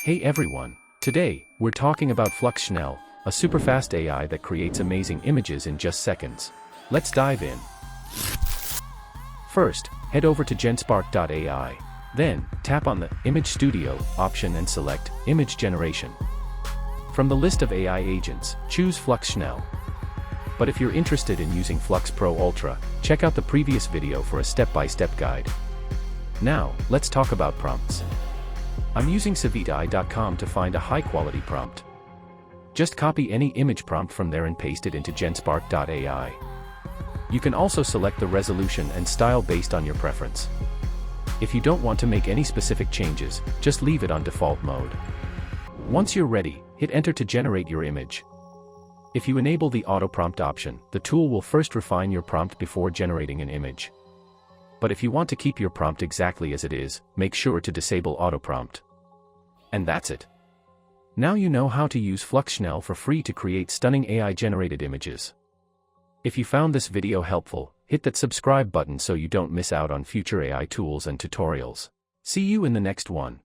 Hey everyone, today, we're talking about Flux Schnell, a superfast AI that creates amazing images in just seconds. Let's dive in. First, head over to genspark.ai. Then, tap on the Image Studio option and select Image Generation. From the list of AI agents, choose Flux Schnell. But if you're interested in using Flux Pro Ultra, check out the previous video for a step-by-step guide. Now, let's talk about prompts. I'm using savitai.com to find a high-quality prompt. Just copy any image prompt from there and paste it into genspark.ai. You can also select the resolution and style based on your preference. If you don't want to make any specific changes, just leave it on default mode. Once you're ready, hit enter to generate your image. If you enable the auto prompt option, the tool will first refine your prompt before generating an image. But if you want to keep your prompt exactly as it is, make sure to disable auto prompt. And that's it. Now you know how to use Flux Schnell for free to create stunning AI-generated images. If you found this video helpful, hit that subscribe button so you don't miss out on future AI tools and tutorials. See you in the next one.